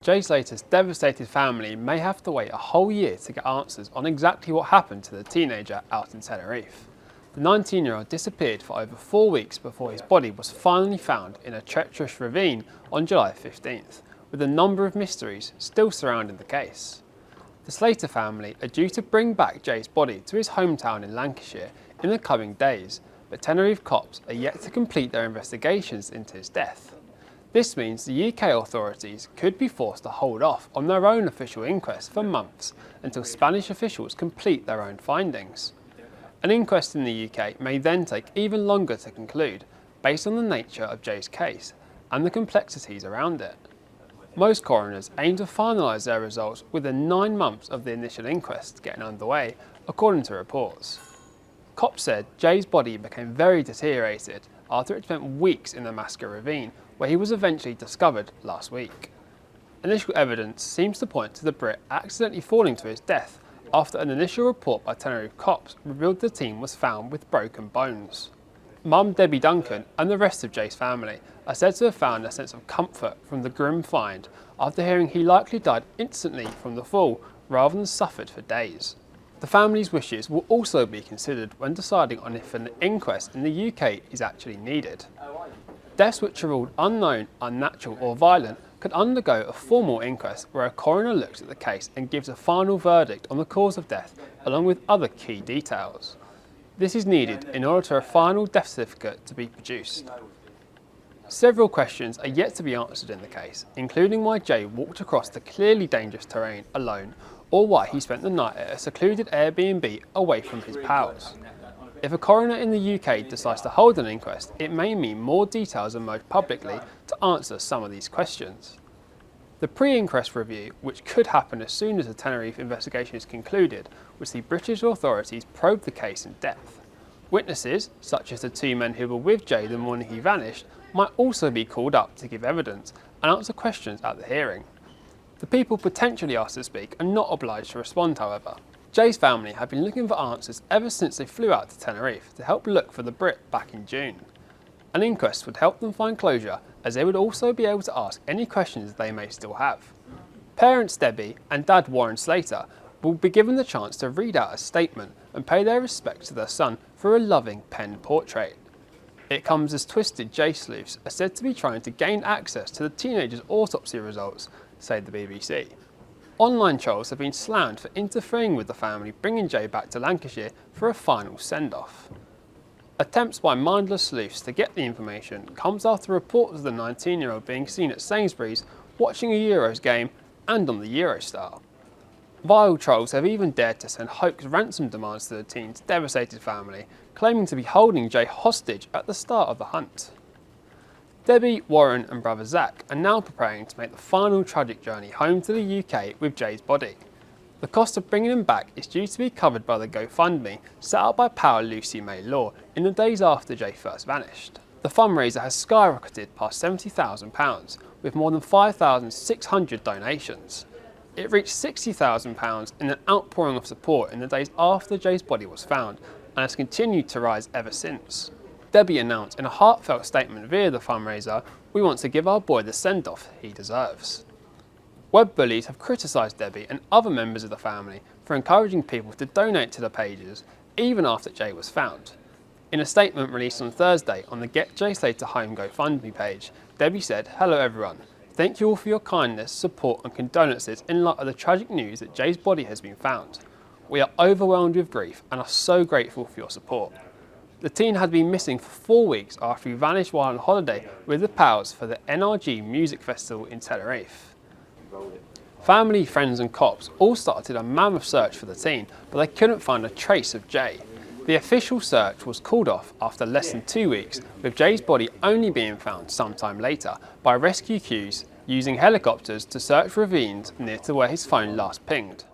Jay Slater's devastated family may have to wait a whole year to get answers on exactly what happened to the teenager out in Tenerife. The 19-year-old disappeared for over 4 weeks before his body was finally found in a treacherous ravine on July 15th, with a number of mysteries still surrounding the case. The Slater family are due to bring back Jay's body to his hometown in Lancashire in the coming days, but Tenerife cops are yet to complete their investigations into his death. This means the UK authorities could be forced to hold off on their own official inquest for months until Spanish officials complete their own findings. An inquest in the UK may then take even longer to conclude, based on the nature of Jay's case and the complexities around it. Most coroners aim to finalise their results within 9 months of the initial inquest getting underway, according to reports. Cops said Jay's body became very deteriorated after it spent weeks in the Lancashire ravine, where he was eventually discovered last week. Initial evidence seems to point to the Brit accidentally falling to his death after an initial report by Tenerife cops revealed the teen was found with broken bones. Mum Debbie Duncan and the rest of Jay's family are said to have found a sense of comfort from the grim find after hearing he likely died instantly from the fall rather than suffered for days. The family's wishes will also be considered when deciding on if an inquest in the UK is actually needed. Deaths which are ruled unknown, unnatural or violent could undergo a formal inquest where a coroner looks at the case and gives a final verdict on the cause of death along with other key details. This is needed in order for a final death certificate to be produced. Several questions are yet to be answered in the case, including why Jay walked across the clearly dangerous terrain alone, or why he spent the night at a secluded Airbnb away from his pals. If a coroner in the UK decides to hold an inquest, it may mean more details emerge publicly to answer some of these questions. The pre-inquest review, which could happen as soon as the Tenerife investigation is concluded, will see British authorities probe the case in depth. Witnesses, such as the 2 men who were with Jay the morning he vanished, might also be called up to give evidence and answer questions at the hearing. The people potentially asked to speak are not obliged to respond, however. Jay's family have been looking for answers ever since they flew out to Tenerife to help look for the Brit back in June. An inquest would help them find closure, as they would also be able to ask any questions they may still have. Parents Debbie and Dad Warren Slater will be given the chance to read out a statement and pay their respects to their son for a loving penned portrait. It comes as twisted Jay sleuths are said to be trying to gain access to the teenager's autopsy results, say the BBC. Online trolls have been slammed for interfering with the family bringing Jay back to Lancashire for a final send-off. Attempts by mindless sleuths to get the information comes after reports of the 19-year-old being seen at Sainsbury's watching a Euros game and on the Eurostar. Vile trolls have even dared to send hoax ransom demands to the teen's devastated family, claiming to be holding Jay hostage at the start of the hunt. Debbie, Warren and brother Zach are now preparing to make the final tragic journey home to the UK with Jay's body. The cost of bringing him back is due to be covered by the GoFundMe set up by pal Lucy May Law in the days after Jay first vanished. The fundraiser has skyrocketed past £70,000 with more than 5,600 donations. It reached £60,000 in an outpouring of support in the days after Jay's body was found and has continued to rise ever since. Debbie announced in a heartfelt statement via the fundraiser, "We want to give our boy the send-off he deserves." Web bullies have criticised Debbie and other members of the family for encouraging people to donate to the pages even after Jay was found. In a statement released on Thursday on the Get Jay Slater Home GoFundMe page, Debbie said, "Hello everyone. Thank you all for your kindness, support and condolences in light of the tragic news that Jay's body has been found. We are overwhelmed with grief and are so grateful for your support." The teen had been missing for 4 weeks after he vanished while on holiday with the pals for the NRG Music Festival in Tenerife. Family, friends and cops all started a mammoth search for the teen, but they couldn't find a trace of Jay. The official search was called off after less than 2 weeks, with Jay's body only being found sometime later by rescue crews using helicopters to search ravines near to where his phone last pinged.